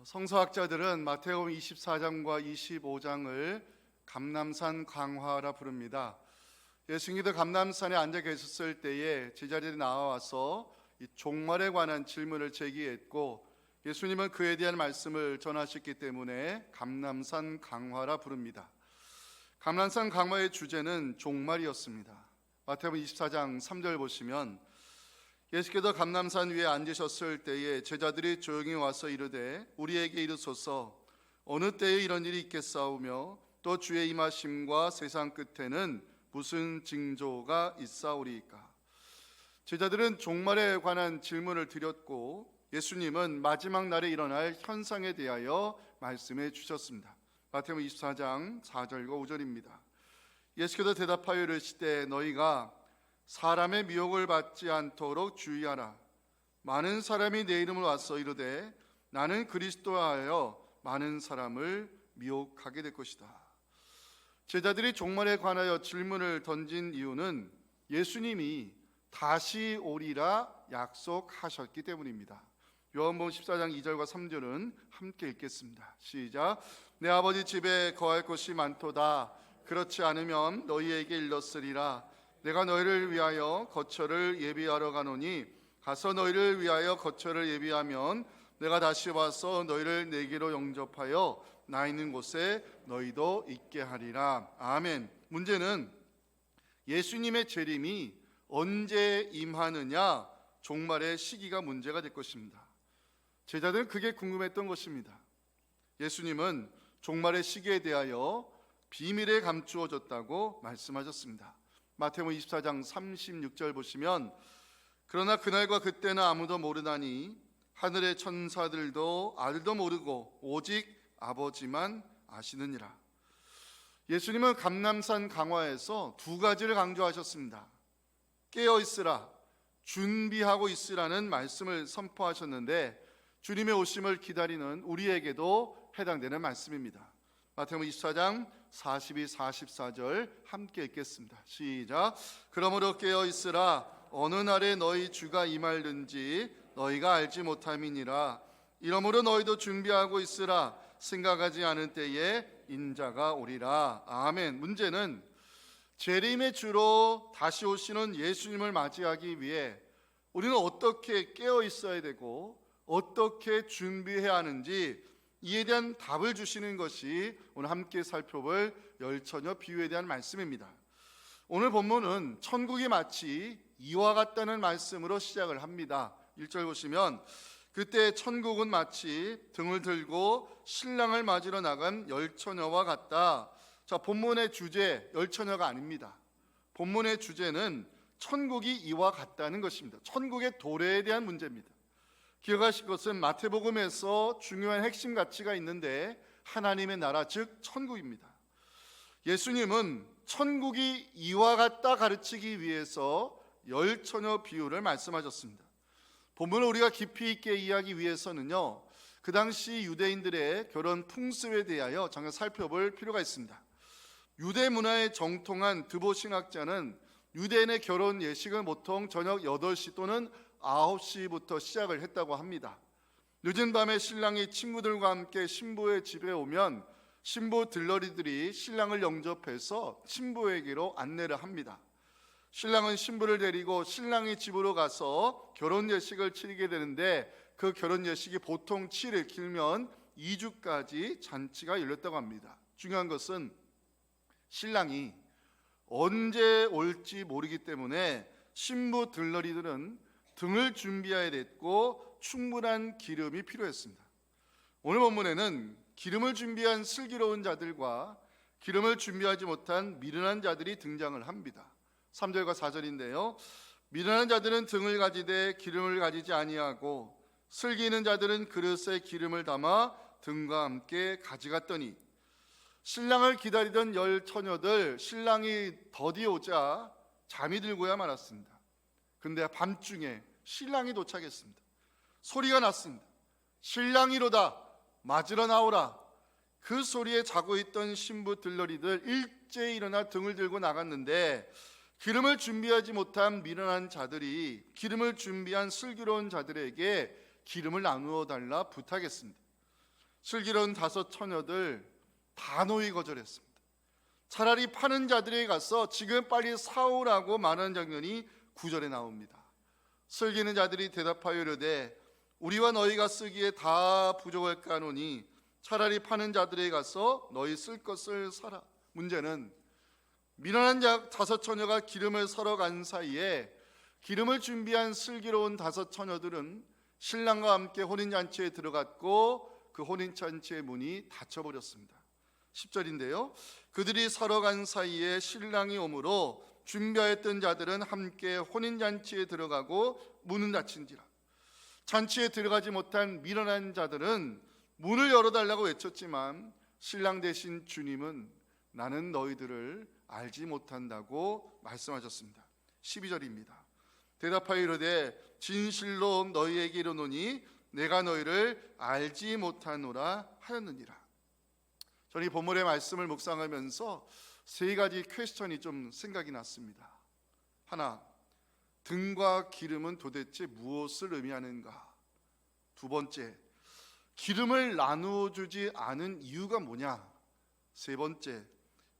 성서학자들은 마태복음 24장과 25장을 감람산 강화라 부릅니다. 예수님도 감람산에 앉아 계셨을 때에 제자들이 나와서 이 종말에 관한 질문을 제기했고, 예수님은 그에 대한 말씀을 전하셨기 때문에 감람산 강화라 부릅니다. 감람산 강화의 주제는 종말이었습니다. 마태복음 24장 3절 보시면, 예수께서 감람산 위에 앉으셨을 때에 제자들이 조용히 와서 이르되 우리에게 이르소서 어느 때에 이런 일이 있겠사오며 또 주의 임하심과 세상 끝에는 무슨 징조가 있사오리이까. 제자들은 종말에 관한 질문을 드렸고, 예수님은 마지막 날에 일어날 현상에 대하여 말씀해 주셨습니다. 마태복음 24장 4절과 5절입니다. 예수께서 대답하여 이르시되 너희가 사람의 미혹을 받지 않도록 주의하라. 많은 사람이 내 이름을 와서 이르되 나는 그리스도라 하여 많은 사람을 미혹하게 될 것이다. 제자들이 종말에 관하여 질문을 던진 이유는 예수님이 다시 오리라 약속하셨기 때문입니다. 요한복음 14장 2절과 3절은 함께 읽겠습니다. 시작. 내 아버지 집에 거할 곳이 많도다. 그렇지 않으면 너희에게 일렀으리라. 내가 너희를 위하여 거처를 예비하러 가노니 가서 너희를 위하여 거처를 예비하면 내가 다시 와서 너희를 내게로 영접하여 나 있는 곳에 너희도 있게 하리라. 아멘. 문제는 예수님의 재림이 언제 임하느냐, 종말의 시기가 문제가 될 것입니다. 제자들은 그게 궁금했던 것입니다. 예수님은 종말의 시기에 대하여 비밀에 감추어졌다고 말씀하셨습니다. 마태복음 24장 36절 보시면 그러나 그날과 그때는 아무도 모르나니 하늘의 천사들도 아들도 모르고 오직 아버지만 아시느니라. 예수님은 감람산 강화에서 두 가지를 강조하셨습니다. 깨어 있으라, 준비하고 있으라는 말씀을 선포하셨는데 주님의 오심을 기다리는 우리에게도 해당되는 말씀입니다. 마태복음 24장 42, 44절 함께 읽겠습니다. 시작. 그러므로 깨어 있으라. 어느 날에 너희 주가 임할는지 너희가 알지 못함이니라. 이러므로 너희도 준비하고 있으라. 생각하지 않은 때에 인자가 오리라. 아멘. 문제는 재림의 주로 다시 오시는 예수님을 맞이하기 위해 우리는 어떻게 깨어 있어야 되고 어떻게 준비해야 하는지, 이에 대한 답을 주시는 것이 오늘 함께 살펴볼 열처녀 비유에 대한 말씀입니다. 오늘 본문은 천국이 마치 이와 같다는 말씀으로 시작을 합니다. 1절 보시면 그때 천국은 마치 등을 들고 신랑을 맞으러 나간 열처녀와 같다. 자, 본문의 주제 열처녀가 아닙니다. 본문의 주제는 천국이 이와 같다는 것입니다. 천국의 도래에 대한 문제입니다. 기억하실 것은 마태복음에서 중요한 핵심 가치가 있는데 하나님의 나라, 즉 천국입니다. 예수님은 천국이 이와 같다 가르치기 위해서 열처녀 비유를 말씀하셨습니다. 본문을 우리가 깊이 있게 이해하기 위해서는요, 그 당시 유대인들의 결혼 풍습에 대하여 잠깐 살펴볼 필요가 있습니다. 유대 문화에 정통한 드보 신학자는 유대인의 결혼 예식은 보통 저녁 8시 또는 9시부터 시작을 했다고 합니다. 늦은 밤에 신랑이 친구들과 함께 신부의 집에 오면 신부 들러리들이 신랑을 영접해서 신부에게로 안내를 합니다. 신랑은 신부를 데리고 신랑의 집으로 가서 결혼 예식을 치르게 되는데 그 결혼 예식이 보통 7일, 길면 2주까지 잔치가 열렸다고 합니다. 중요한 것은 신랑이 언제 올지 모르기 때문에 신부 들러리들은 등을 준비해야 됐고 충분한 기름이 필요했습니다. 오늘 본문에는 기름을 준비한 슬기로운 자들과 기름을 준비하지 못한 미련한 자들이 등장을 합니다. 3절과 4절인데요. 미련한 자들은 등을 가지되 기름을 가지지 아니하고 슬기 있는 자들은 그릇에 기름을 담아 등과 함께 가져갔더니 신랑을 기다리던 열처녀들, 신랑이 더디 오자 잠이 들고야 말았습니다. 근데 밤중에 신랑이 도착했습니다. 소리가 났습니다. 신랑이로다, 맞으러 나오라. 그 소리에 자고 있던 신부 들러리들 일제히 일어나 등을 들고 나갔는데 기름을 준비하지 못한 미련한 자들이 기름을 준비한 슬기로운 자들에게 기름을 나누어 달라 부탁했습니다. 슬기로운 다섯 처녀들 단호히 거절했습니다. 차라리 파는 자들에게 가서 지금 빨리 사오라고 말하는 장면이 9절에 나옵니다. 슬기는 자들이 대답하여 이르되 우리와 너희가 쓰기에 다 부족할까노니 차라리 파는 자들에게 가서 너희 쓸 것을 사라. 문제는 미련한 다섯 처녀가 기름을 사러 간 사이에 기름을 준비한 슬기로운 다섯 처녀들은 신랑과 함께 혼인잔치에 들어갔고 그 혼인잔치의 문이 닫혀버렸습니다. 10절인데요. 그들이 사러 간 사이에 신랑이 오므로 준비하였던 자들은 함께 혼인잔치에 들어가고 문은 닫힌지라. 잔치에 들어가지 못한 미련한 자들은 문을 열어달라고 외쳤지만 신랑 대신 주님은 나는 너희들을 알지 못한다고 말씀하셨습니다. 12절입니다. 대답하여 이르되 진실로 너희에게 이르노니 내가 너희를 알지 못하노라 하였느니라. 저는 이 본문의 말씀을 묵상하면서 세 가지 퀘스천이 좀 생각이 났습니다. 하나, 등과 기름은 도대체 무엇을 의미하는가? 두 번째, 기름을 나누어 주지 않은 이유가 뭐냐? 세 번째,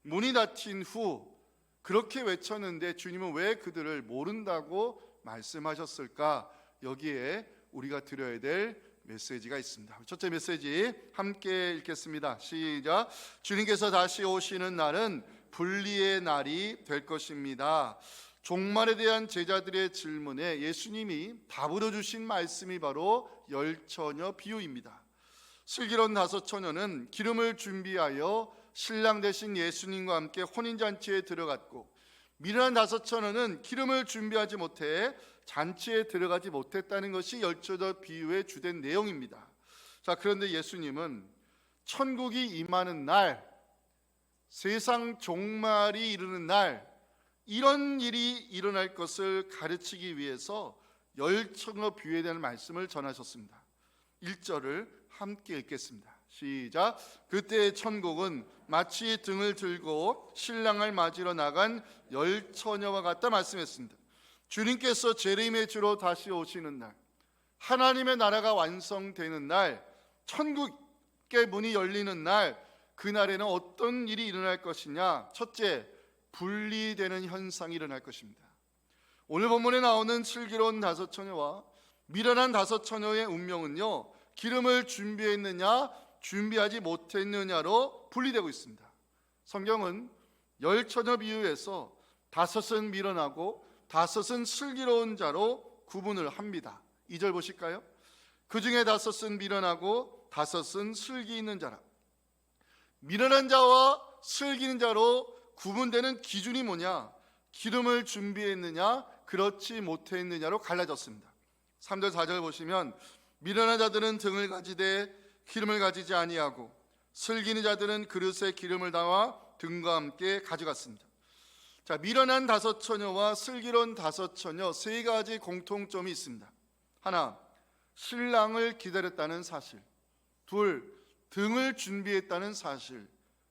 문이 닫힌 후 그렇게 외쳤는데 주님은 왜 그들을 모른다고 말씀하셨을까? 여기에 우리가 드려야 될 메시지가 있습니다. 첫째 메시지 함께 읽겠습니다. 시작. 주님께서 다시 오시는 날은 분리의 날이 될 것입니다. 종말에 대한 제자들의 질문에 예수님이 답으로 주신 말씀이 바로 열 처녀 비유입니다. 슬기로운 다섯 처녀는 기름을 준비하여 신랑 대신 예수님과 함께 혼인잔치에 들어갔고, 미련한 다섯 처녀는 기름을 준비하지 못해 잔치에 들어가지 못했다는 것이 열 처녀 비유의 주된 내용입니다. 자, 그런데 예수님은 천국이 임하는 날, 세상 종말이 이르는 날, 이런 일이 일어날 것을 가르치기 위해서 열 처녀 비유에 대한 말씀을 전하셨습니다. 1절을 함께 읽겠습니다. 시작. 그때 천국은 마치 등을 들고 신랑을 맞으러 나간 열 처녀와 같다 말씀했습니다. 주님께서 재림의 주로 다시 오시는 날, 하나님의 나라가 완성되는 날, 천국의 문이 열리는 날, 그날에는 어떤 일이 일어날 것이냐? 첫째, 분리되는 현상이 일어날 것입니다. 오늘 본문에 나오는 슬기로운 다섯 처녀와 미련한 다섯 처녀의 운명은요, 기름을 준비했느냐 준비하지 못했느냐로 분리되고 있습니다. 성경은 열 처녀 비유에서 다섯은 미련하고 다섯은 슬기로운 자로 구분을 합니다. 2절 보실까요? 그 중에 다섯은 미련하고 다섯은 슬기 있는 자라. 미련한 자와 슬기 있는 자로 구분되는 기준이 뭐냐? 기름을 준비했느냐 그렇지 못했느냐로 갈라졌습니다. 3절 4절 보시면 미련한 자들은 등을 가지되 기름을 가지지 아니하고 슬기 있는 자들은 그릇에 기름을 담아 등과 함께 가져갔습니다. 자, 미련한 다섯 처녀와 슬기로운 다섯 처녀 세 가지 공통점이 있습니다. 하나, 신랑을 기다렸다는 사실. 둘, 등을 준비했다는 사실.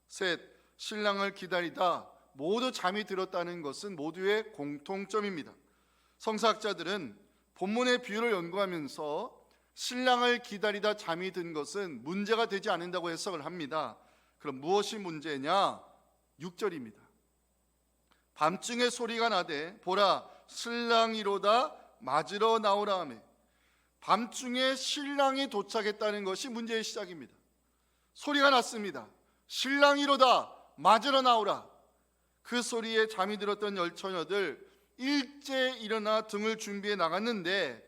셋, 신랑을 기다리다 모두 잠이 들었다는 것은 모두의 공통점입니다. 성서학자들은 본문의 비유를 연구하면서 신랑을 기다리다 잠이 든 것은 문제가 되지 않는다고 해석을 합니다. 그럼 무엇이 문제냐? 6절입니다. 밤중에 소리가 나되 보라 신랑이로다 맞으러 나오라 하매, 밤중에 신랑이 도착했다는 것이 문제의 시작입니다. 소리가 났습니다. 신랑이로다 맞으러 나오라. 그 소리에 잠이 들었던 열 처녀들 일제 일어나 등을 준비해 나갔는데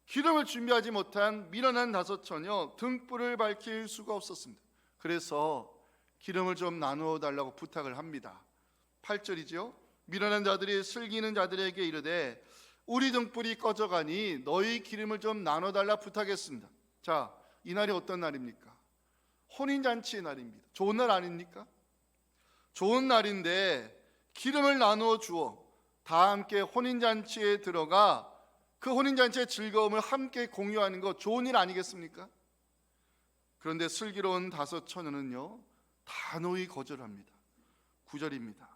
기름을 준비하지 못한 미련한 다섯 처녀 등불을 밝힐 수가 없었습니다. 그래서 기름을 좀 나누어 달라고 부탁을 합니다. 8절이죠. 미련한 자들이 슬기는 자들에게 이르되 우리 등불이 꺼져가니 너희 기름을 좀 나눠달라 부탁했습니다. 자, 이 날이 어떤 날입니까? 혼인잔치의 날입니다. 좋은 날 아닙니까? 좋은 날인데 기름을 나누어 주어 다 함께 혼인잔치에 들어가 그 혼인잔치의 즐거움을 함께 공유하는 것 좋은 일 아니겠습니까? 그런데 슬기로운 다섯 처녀는요 단호히 거절합니다. 9절입니다.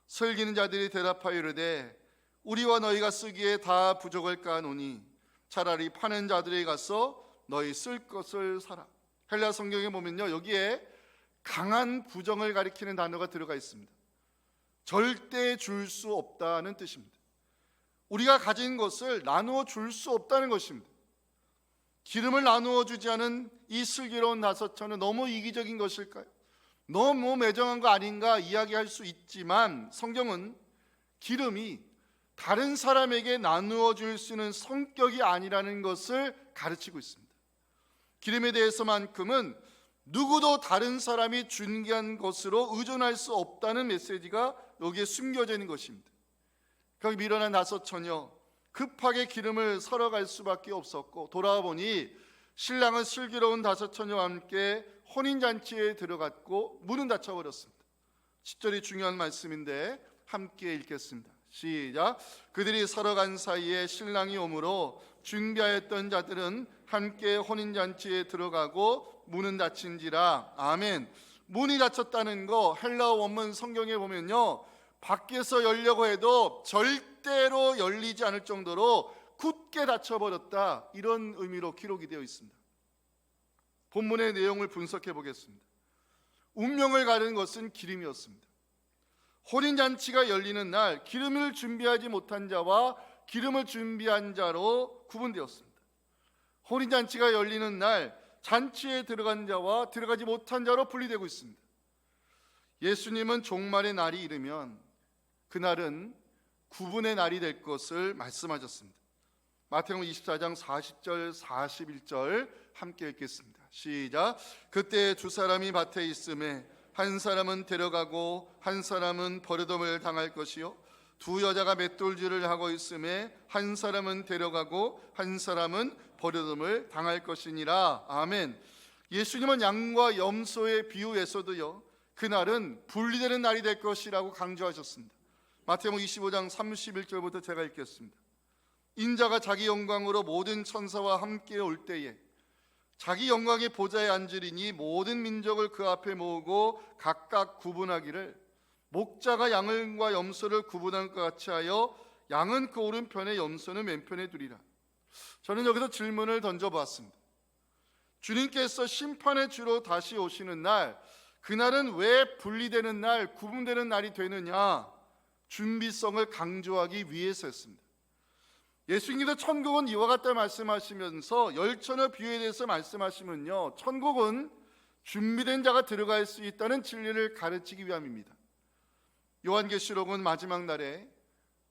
슬기는 자들이 대답하여 이르되 우리와 너희가 쓰기에 다 부족할까 하노니 차라리 파는 자들에게 가서 너희 쓸 것을 사라. 헬라 성경에 보면요, 여기에 강한 부정을 가리키는 단어가 들어가 있습니다. 절대 줄 수 없다는 뜻입니다. 우리가 가진 것을 나누어 줄 수 없다는 것입니다. 기름을 나누어 주지 않은 이 슬기로운 다섯천은 너무 이기적인 것일까요? 너무 매정한 거 아닌가 이야기할 수 있지만 성경은 기름이 다른 사람에게 나누어 줄 수 있는 성격이 아니라는 것을 가르치고 있습니다. 기름에 대해서만큼은 누구도 다른 사람이 존귀한 것으로 의존할 수 없다는 메시지가 여기에 숨겨져 있는 것입니다. 거기 밀어난 다섯천여 급하게 기름을 사러 갈 수밖에 없었고, 돌아와 보니 신랑은 슬기로운 다섯천여와 함께 혼인잔치에 들어갔고 문은 닫혀버렸습니다. 10절이 중요한 말씀인데 함께 읽겠습니다. 시작. 그들이 사러 간 사이에 신랑이 오므로 준비하였던 자들은 함께 혼인잔치에 들어가고 문은 닫힌지라. 아멘. 문이 닫혔다는 거 헬라어 원문 성경에 보면요, 밖에서 열려고 해도 절대로 열리지 않을 정도로 굳게 닫혀버렸다, 이런 의미로 기록이 되어 있습니다. 본문의 내용을 분석해 보겠습니다. 운명을 가르는 것은 기름이었습니다. 혼인잔치가 열리는 날 기름을 준비하지 못한 자와 기름을 준비한 자로 구분되었습니다. 혼인잔치가 열리는 날 잔치에 들어간 자와 들어가지 못한 자로 분리되고 있습니다. 예수님은 종말의 날이 이르면 그날은 구분의 날이 될 것을 말씀하셨습니다. 마태복음 24장 40절 41절 함께 읽겠습니다. 시작. 그때 두 사람이 밭에 있음에 한 사람은 데려가고 한 사람은 버려둠을 당할 것이요, 두 여자가 맷돌질을 하고 있음에 한 사람은 데려가고 한 사람은 버려둠을 당할 것이니라. 아멘. 예수님은 양과 염소의 비유에서도요, 그날은 분리되는 날이 될 것이라고 강조하셨습니다. 마태복음 25장 31절부터 제가 읽겠습니다. 인자가 자기 영광으로 모든 천사와 함께 올 때에 자기 영광의 보좌에 앉으리니 모든 민족을 그 앞에 모으고 각각 구분하기를, 목자가 양과 염소를 구분한 것 같이 하여 양은 그 오른편에 염소는 왼편에 두리라. 저는 여기서 질문을 던져보았습니다. 주님께서 심판의 주로 다시 오시는 날, 그날은 왜 분리되는 날, 구분되는 날이 되느냐? 준비성을 강조하기 위해서였습니다. 예수님께서 천국은 이와 같다 말씀하시면서 열천의 비유에 대해서 말씀하시면요, 천국은 준비된 자가 들어갈 수 있다는 진리를 가르치기 위함입니다. 요한계시록은 마지막 날에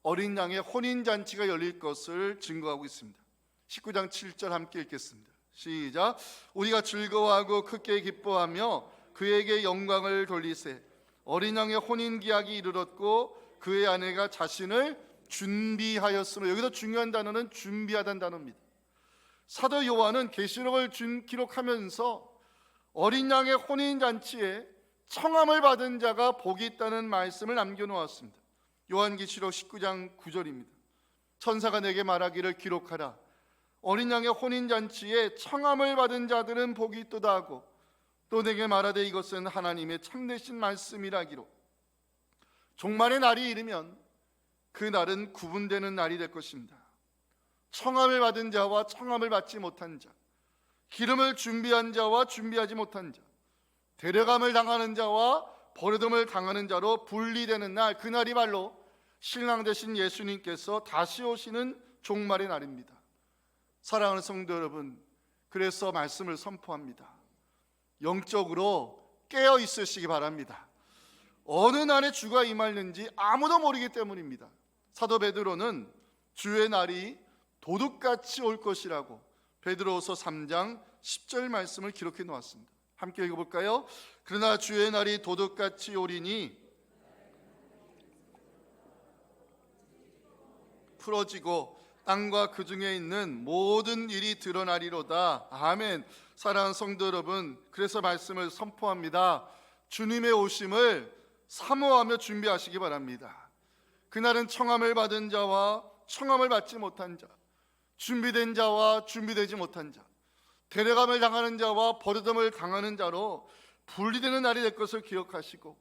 어린 양의 혼인잔치가 열릴 것을 증거하고 있습니다. 19장 7절 함께 읽겠습니다. 시작. 우리가 즐거워하고 크게 기뻐하며 그에게 영광을 돌리세. 어린 양의 혼인기약이 이르렀고 그의 아내가 자신을 준비하였으므로, 여기서 중요한 단어는 준비하다는 단어입니다. 사도 요한은 계시록을 기록하면서 어린 양의 혼인잔치에 청함을 받은 자가 복이 있다는 말씀을 남겨놓았습니다. 요한계시록 19장 9절입니다. 천사가 내게 말하기를 기록하라. 어린 양의 혼인잔치에 청함을 받은 자들은 복이 있도다 하고, 또 내게 말하되 이것은 하나님의 참되신 말씀이라기로. 종말의 날이 이르면 그 날은 구분되는 날이 될 것입니다. 청함을 받은 자와 청함을 받지 못한 자, 기름을 준비한 자와 준비하지 못한 자, 데려감을 당하는 자와 버려둠을 당하는 자로 분리되는 날, 그날이 바로 신랑 되신 예수님께서 다시 오시는 종말의 날입니다. 사랑하는 성도 여러분, 그래서 말씀을 선포합니다. 영적으로 깨어 있으시기 바랍니다. 어느 날에 주가 임하는지 아무도 모르기 때문입니다. 사도 베드로는 주의 날이 도둑같이 올 것이라고 베드로후서 3장 10절 말씀을 기록해 놓았습니다. 함께 읽어볼까요? 그러나 주의 날이 도둑같이 오리니 풀어지고 땅과 그 중에 있는 모든 일이 드러나리로다. 아멘. 사랑하는 성도 여러분, 그래서 말씀을 선포합니다. 주님의 오심을 사모하며 준비하시기 바랍니다. 그날은 청함을 받은 자와 청함을 받지 못한 자, 준비된 자와 준비되지 못한 자, 데려감을 당하는 자와 버려둠을 당하는 자로 분리되는 날이 될 것을 기억하시고,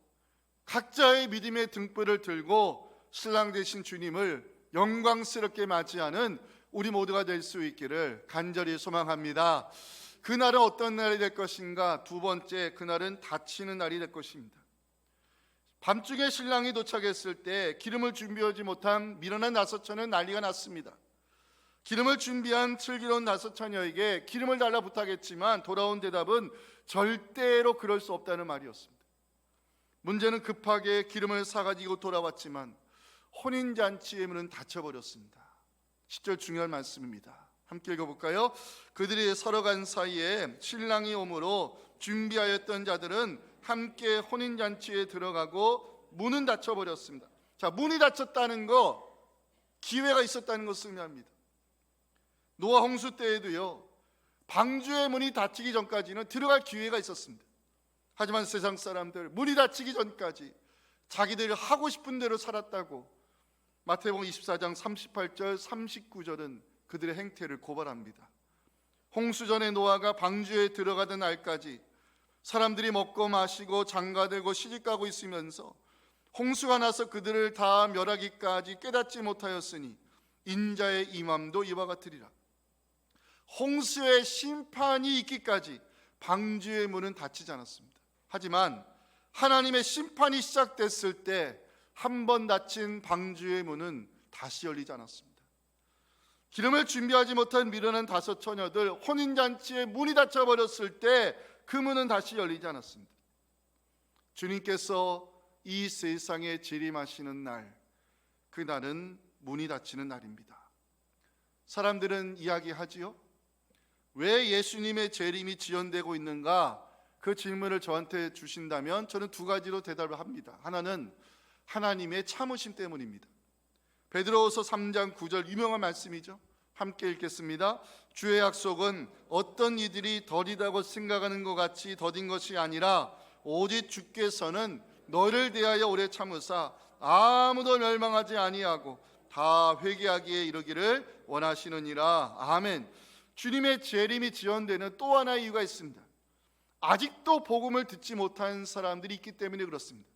각자의 믿음의 등불을 들고 신랑 되신 주님을 영광스럽게 맞이하는 우리 모두가 될 수 있기를 간절히 소망합니다. 그날은 어떤 날이 될 것인가? 두 번째, 그날은 다치는 날이 될 것입니다. 밤중에 신랑이 도착했을 때 기름을 준비하지 못한 미련한 다섯 처녀는 난리가 났습니다. 기름을 준비한 슬기로운 다섯 처녀에게 기름을 달라 부탁했지만 돌아온 대답은 절대로 그럴 수 없다는 말이었습니다. 문제는 급하게 기름을 사가지고 돌아왔지만 혼인잔치의 문은 닫혀버렸습니다. 10절 중요한 말씀입니다. 함께 읽어볼까요? 그들이 서러간 사이에 신랑이 오므로 준비하였던 자들은 함께 혼인잔치에 들어가고 문은 닫혀버렸습니다. 자, 문이 닫혔다는 거, 기회가 있었다는 것을 의미합니다. 노아 홍수 때에도요, 방주의 문이 닫히기 전까지는 들어갈 기회가 있었습니다. 하지만 세상 사람들 문이 닫히기 전까지 자기들이 하고 싶은 대로 살았다고 마태복음 24장 38절 39절은 그들의 행태를 고발합니다. 홍수 전에 노아가 방주에 들어가던 날까지 사람들이 먹고 마시고 장가들고 시집가고 있으면서 홍수가 나서 그들을 다 멸하기까지 깨닫지 못하였으니 인자의 임함도 이와 같으리라. 홍수의 심판이 있기까지 방주의 문은 닫히지 않았습니다. 하지만 하나님의 심판이 시작됐을 때 한 번 닫힌 방주의 문은 다시 열리지 않았습니다. 기름을 준비하지 못한 미련한 다섯 처녀들, 혼인잔치의 문이 닫혀버렸을 때 그 문은 다시 열리지 않았습니다. 주님께서 이 세상에 재림하시는 날, 그날은 문이 닫히는 날입니다. 사람들은 이야기하지요. 왜 예수님의 재림이 지연되고 있는가? 그 질문을 저한테 주신다면 저는 두 가지로 대답을 합니다. 하나는 하나님의 참으심 때문입니다. 베드로후서 3장 9절 유명한 말씀이죠. 함께 읽겠습니다. 주의 약속은 어떤 이들이 더디다고 생각하는 것 같이 더딘 것이 아니라 오직 주께서는 너를 대하여 오래 참으사 아무도 멸망하지 아니하고 다 회개하기에 이르기를 원하시느니라. 아멘. 주님의 재림이 지연되는 또 하나의 이유가 있습니다. 아직도 복음을 듣지 못한 사람들이 있기 때문에 그렇습니다.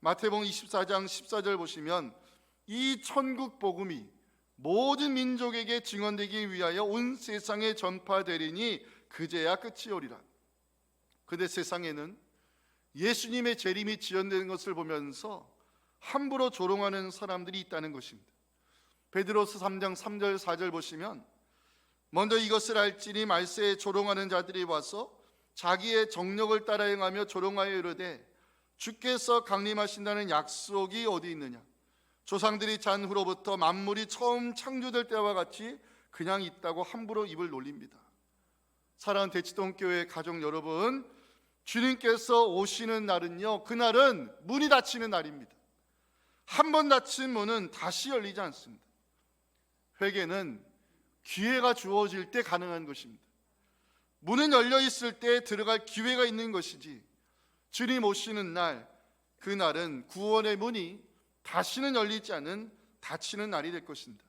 마태복음 24장 14절 보시면 이 천국 복음이 모든 민족에게 증언되기 위하여 온 세상에 전파되리니 그제야 끝이 오리라. 그런데 세상에는 예수님의 재림이 지연되는 것을 보면서 함부로 조롱하는 사람들이 있다는 것입니다. 베드로서 3장 3절 4절 보시면 먼저 이것을 알지니 말세에 조롱하는 자들이 와서 자기의 정력을 따라 행하며 조롱하여 이르되 주께서 강림하신다는 약속이 어디 있느냐? 조상들이 잔 후로부터 만물이 처음 창조될 때와 같이 그냥 있다고 함부로 입을 놀립니다. 사랑하는 대치동교회 가족 여러분, 주님께서 오시는 날은요, 그날은 문이 닫히는 날입니다. 한 번 닫힌 문은 다시 열리지 않습니다. 회개는 기회가 주어질 때 가능한 것입니다. 문은 열려 있을 때 들어갈 기회가 있는 것이지, 주님 오시는 날, 그날은 구원의 문이 다시는 열리지 않은 닫히는 날이 될 것입니다.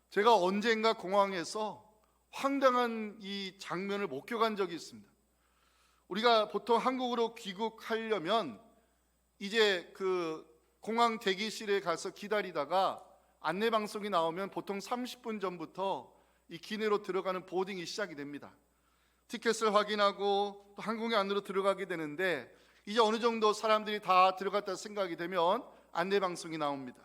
제가 언젠가 공항에서 황당한 이 장면을 목격한 적이 있습니다. 우리가 보통 한국으로 귀국하려면 이제 그 공항 대기실에 가서 기다리다가 안내방송이 나오면 보통 30분 전부터 이 기내로 들어가는 보딩이 시작이 됩니다. 티켓을 확인하고 또 항공기 안으로 들어가게 되는데 이제 어느 정도 사람들이 다 들어갔다 생각이 되면 안내방송이 나옵니다.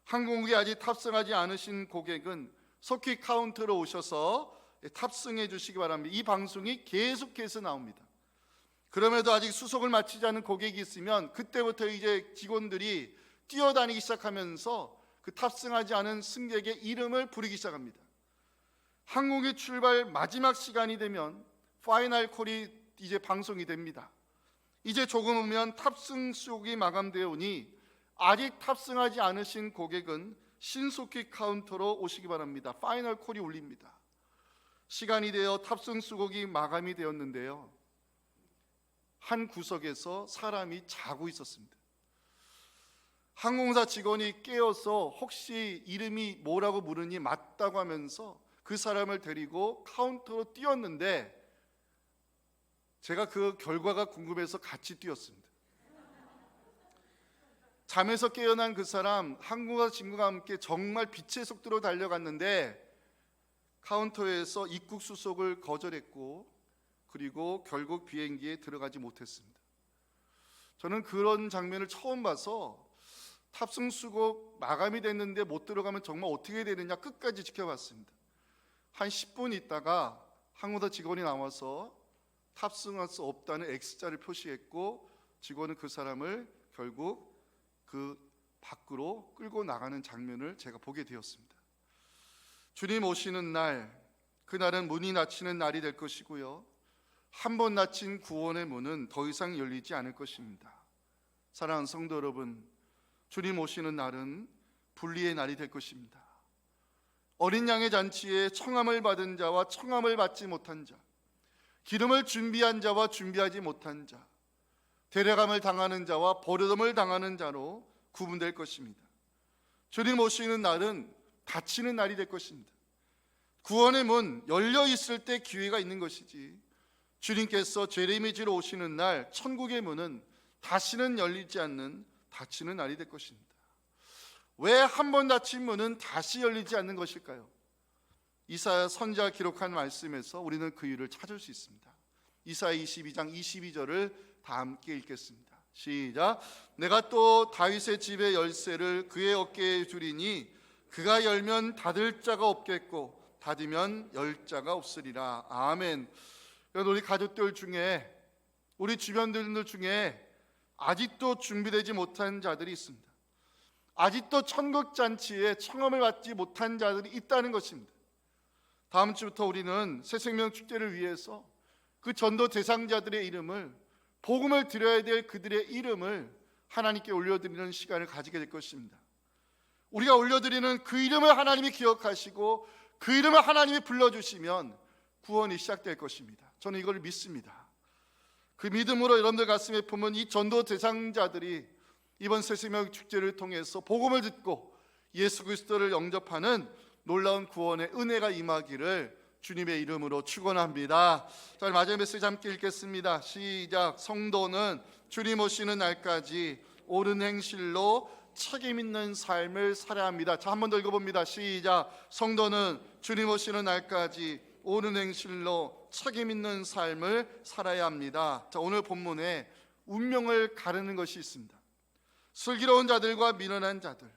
항공기에 아직 탑승하지 않으신 고객은 속히 카운터로 오셔서 탑승해 주시기 바랍니다. 이 방송이 계속해서 나옵니다. 그럼에도 아직 수속을 마치지 않은 고객이 있으면 그때부터 이제 직원들이 뛰어다니기 시작하면서 그 탑승하지 않은 승객의 이름을 부르기 시작합니다. 항공기 출발 마지막 시간이 되면 파이널 콜이 이제 방송이 됩니다. 이제 조금 후면 탑승 수속이 마감되어 오니 아직 탑승하지 않으신 고객은 신속히 카운터로 오시기 바랍니다. 파이널 콜이 울립니다. 시간이 되어 탑승 수속이 마감이 되었는데요, 한 구석에서 사람이 자고 있었습니다. 항공사 직원이 깨어서 혹시 이름이 뭐라고 물으니 맞다고 하면서 그 사람을 데리고 카운터로 뛰었는데 제가 그 결과가 궁금해서 같이 뛰었습니다. 잠에서 깨어난 그 사람 항공사 친구가 함께 정말 빛의 속도로 달려갔는데 카운터에서 입국 수속을 거절했고 그리고 결국 비행기에 들어가지 못했습니다. 저는 그런 장면을 처음 봐서 탑승 수속 마감이 됐는데 못 들어가면 정말 어떻게 되느냐 끝까지 지켜봤습니다. 한 10분 있다가 항공사 직원이 나와서 탑승할 수 없다는 X자를 표시했고 직원은 그 사람을 결국 그 밖으로 끌고 나가는 장면을 제가 보게 되었습니다. 주님 오시는 날, 그날은 문이 닫히는 날이 될 것이고요, 한 번 닫힌 구원의 문은 더 이상 열리지 않을 것입니다. 사랑하는 성도 여러분, 주님 오시는 날은 분리의 날이 될 것입니다. 어린 양의 잔치에 청함을 받은 자와 청함을 받지 못한 자, 기름을 준비한 자와 준비하지 못한 자, 데려감을 당하는 자와 버려둠을 당하는 자로 구분될 것입니다. 주님 오시는 날은 닫히는 날이 될 것입니다. 구원의 문 열려 있을 때 기회가 있는 것이지, 주님께서 재림의지로 오시는 날 천국의 문은 다시는 열리지 않는 닫히는 날이 될 것입니다. 왜 한 번 닫힌 문은 다시 열리지 않는 것일까요? 이사야 선지자가 기록한 말씀에서 우리는 그 이유를 찾을 수 있습니다. 이사야 22장 22절을 다 함께 읽겠습니다. 시작. 내가 또 다윗의 집의 열쇠를 그의 어깨에 주리니 그가 열면 닫을 자가 없겠고 닫으면 열 자가 없으리라. 아멘. 우리 가족들 중에, 우리 주변들 중에 아직도 준비되지 못한 자들이 있습니다. 아직도 천국잔치에 청함을 받지 못한 자들이 있다는 것입니다. 다음 주부터 우리는 새생명 축제를 위해서 그 전도 대상자들의 이름을, 복음을 드려야 될 그들의 이름을 하나님께 올려드리는 시간을 가지게 될 것입니다. 우리가 올려드리는 그 이름을 하나님이 기억하시고 그 이름을 하나님이 불러주시면 구원이 시작될 것입니다. 저는 이걸 믿습니다. 그 믿음으로 여러분들 가슴에 품은 이 전도 대상자들이 이번 새생명 축제를 통해서 복음을 듣고 예수 그리스도를 영접하는 놀라운 구원의 은혜가 임하기를 주님의 이름으로 축원합니다. 자, 마지막 메시지 함께 읽겠습니다. 시작. 성도는 주님 오시는 날까지 옳은 행실로 책임 있는 삶을 살아야 합니다. 자, 한 번 더 읽어봅니다. 시작. 성도는 주님 오시는 날까지 옳은 행실로 책임 있는 삶을 살아야 합니다. 자, 오늘 본문에 운명을 가르는 것이 있습니다. 슬기로운 자들과 미련한 자들,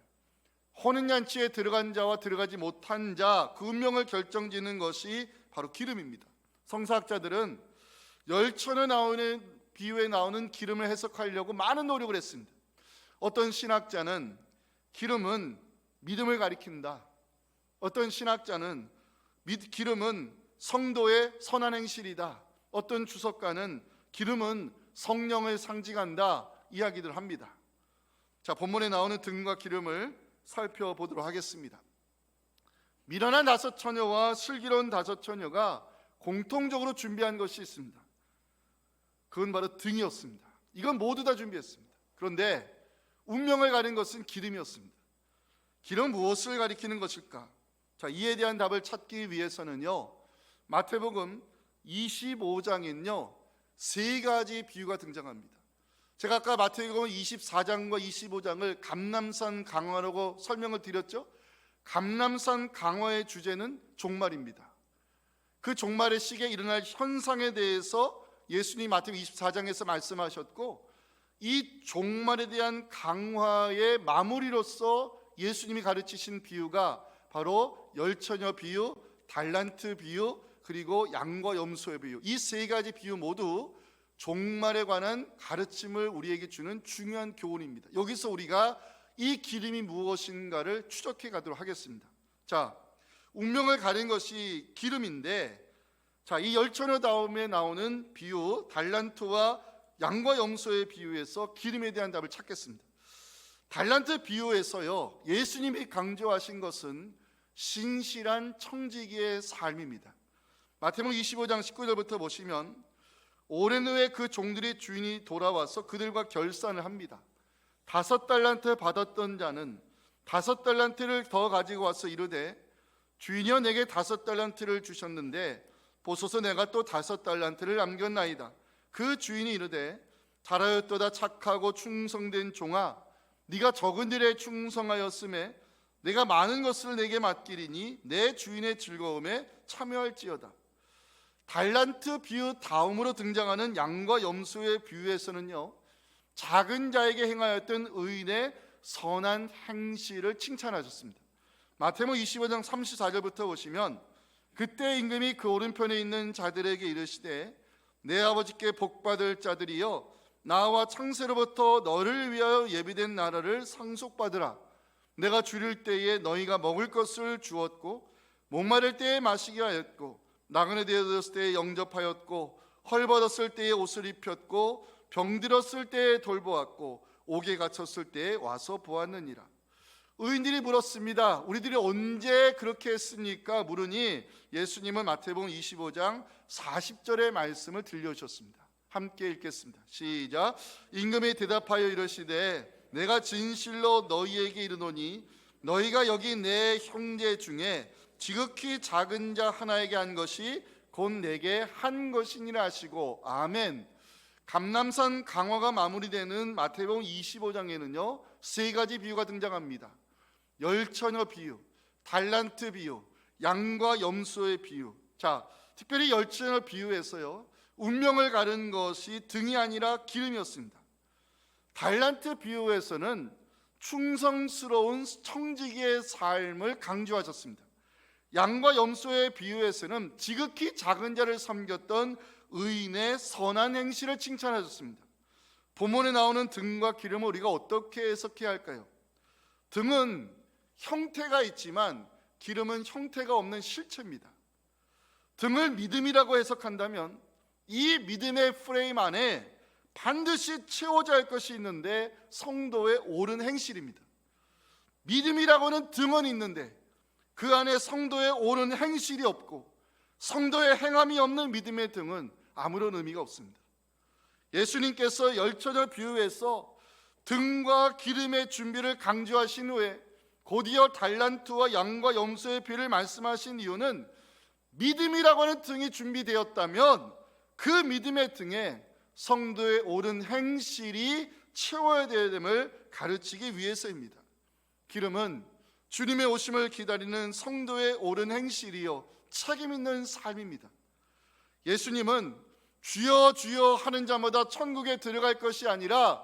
혼인잔치에 들어간 자와 들어가지 못한 자, 그 운명을 결정짓는 것이 바로 기름입니다. 성사학자들은 열천에 나오는 비유에 나오는 기름을 해석하려고 많은 노력을 했습니다. 어떤 신학자는 기름은 믿음을 가리킨다. 어떤 신학자는 기름은 성도의 선한 행실이다. 어떤 주석가는 기름은 성령을 상징한다 이야기를 합니다. 자, 본문에 나오는 등과 기름을 살펴보도록 하겠습니다. 미련한 다섯 처녀와 슬기로운 다섯 처녀가 공통적으로 준비한 것이 있습니다. 그건 바로 등이었습니다. 이건 모두 다 준비했습니다. 그런데 운명을 가린 것은 기름이었습니다. 기름은 무엇을 가리키는 것일까? 자, 이에 대한 답을 찾기 위해서는요, 마태복음 25장에는요 세 가지 비유가 등장합니다. 제가 아까 마태복음 24장과 25장을 감람산 강화라고 설명을 드렸죠. 감람산 강화의 주제는 종말입니다. 그 종말의 시기에 일어날 현상에 대해서 예수님 마태복음 24장에서 말씀하셨고, 이 종말에 대한 강화의 마무리로서 예수님이 가르치신 비유가 바로 열처녀 비유, 달란트 비유, 그리고 양과 염소의 비유, 이 세 가지 비유 모두 종말에 관한 가르침을 우리에게 주는 중요한 교훈입니다. 여기서 우리가 이 기름이 무엇인가를 추적해 가도록 하겠습니다. 자, 운명을 가린 것이 기름인데, 자, 이 열처녀 다음에 나오는 비유, 달란트와 양과 염소의 비유에서 기름에 대한 답을 찾겠습니다. 달란트 비유에서요, 예수님이 강조하신 것은 신실한 청지기의 삶입니다. 마태복음 25장 19절부터 보시면, 오랜 후에 그 종들의 주인이 돌아와서 그들과 결산을 합니다. 5달란트 받았던 자는 5달란트를 더 가지고 와서 이르되, 주인이여 내게 5달란트를 주셨는데 보소서 내가 또 5달란트를 남겼나이다. 그 주인이 이르되, 잘하였도다 착하고 충성된 종아, 네가 적은 일에 충성하였음에 내가 많은 것을 내게 맡기리니 내 주인의 즐거움에 참여할지어다. 달란트 비유 다음으로 등장하는 양과 염소의 비유에서는요, 작은 자에게 행하였던 의인의 선한 행실을 칭찬하셨습니다. 마태복음 25장 34절부터 보시면, 그때 임금이 그 오른편에 있는 자들에게 이르시되 내 아버지께 복받을 자들이여 나와 창세로부터 너를 위하여 예비된 나라를 상속받으라. 내가 줄일 때에 너희가 먹을 것을 주었고 목마를 때에 마시게 하였고 나그네 되었을 때에 영접하였고 헐벗었을 때에 옷을 입혔고 병들었을 때에 돌보았고 옥에 갇혔을 때에 와서 보았느니라. 의인들이 물었습니다. 우리들이 언제 그렇게 했습니까? 물으니 예수님은 마태복음 25장 40절의 말씀을 들려주셨습니다. 함께 읽겠습니다. 시작. 임금이 대답하여 이르시되 내가 진실로 너희에게 이르노니 너희가 여기 내 형제 중에 지극히 작은 자 하나에게 한 것이 곧 내게 한 것이니라 하시고 아멘. 감람산 강화가 마무리되는 마태복음 25장에는요 세 가지 비유가 등장합니다. 열처녀 비유, 달란트 비유, 양과 염소의 비유. 자, 특별히 열처녀 비유에서요 운명을 가른 것이 등이 아니라 기름이었습니다. 달란트 비유에서는 충성스러운 청지기의 삶을 강조하셨습니다. 양과 염소의 비유에서는 지극히 작은 자를 섬겼던 의인의 선한 행실을 칭찬하셨습니다. 본문에 나오는 등과 기름을 우리가 어떻게 해석해야 할까요? 등은 형태가 있지만 기름은 형태가 없는 실체입니다. 등을 믿음이라고 해석한다면 이 믿음의 프레임 안에 반드시 채워져야 할 것이 있는데 성도의 옳은 행실입니다. 믿음이라고는 등은 있는데 그 안에 성도의 옳은 행실이 없고 성도의 행함이 없는 믿음의 등은 아무런 의미가 없습니다. 예수님께서 열처녀 비유에서 등과 기름의 준비를 강조하신 후에 곧이어 달란트와 양과 염소의 비유를 말씀하신 이유는 믿음이라고 하는 등이 준비되었다면 그 믿음의 등에 성도의 옳은 행실이 채워야 됨을 가르치기 위해서입니다. 기름은 주님의 오심을 기다리는 성도의 옳은 행실이요 책임 있는 삶입니다. 예수님은 주여 주여 하는 자마다 천국에 들어갈 것이 아니라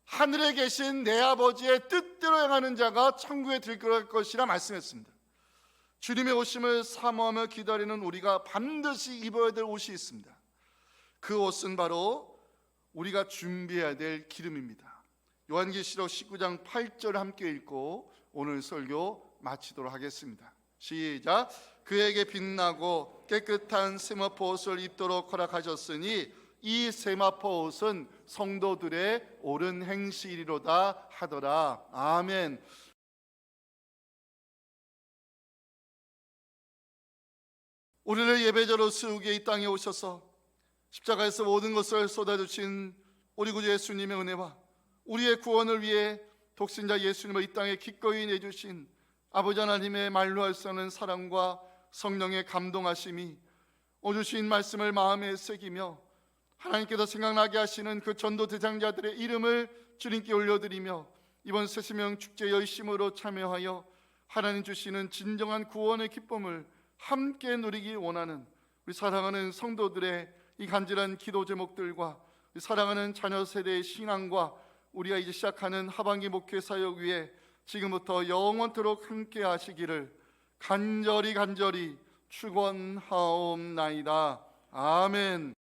하늘에 계신 내 아버지의 뜻대로 행하는 자가 천국에 들어갈 것이라 말씀했습니다. 주님의 오심을 사모하며 기다리는 우리가 반드시 입어야 될 옷이 있습니다. 그 옷은 바로 우리가 준비해야 될 기름입니다. 요한계시록 19장 8절 함께 읽고 오늘 설교 마치도록 하겠습니다. 시작. 그에게 빛나고 깨끗한 세마포 옷을 입도록 허락하셨으니 이 세마포 옷은 성도들의 옳은 행실이로다 하더라. 아멘. 우리를 예배자로 세우기에 이 땅에 오셔서 십자가에서 모든 것을 쏟아주신 우리 구주 예수님의 은혜와 우리의 구원을 위해 독신자 예수님을 이 땅에 기꺼이 내주신 아버지 하나님의 말로 할 수 없는 사랑과 성령의 감동하심이 주신 말씀을 마음에 새기며 하나님께서 생각나게 하시는 그 전도 대장자들의 이름을 주님께 올려드리며 이번 새시명 축제 열심으로 참여하여 하나님 주시는 진정한 구원의 기쁨을 함께 누리기 원하는 우리 사랑하는 성도들의 이 간절한 기도 제목들과 우리 사랑하는 자녀 세대의 신앙과 우리가 이제 시작하는 하반기 목회 사역 위에 지금부터 영원토록 함께 하시기를 간절히 축원하옵나이다. 아멘.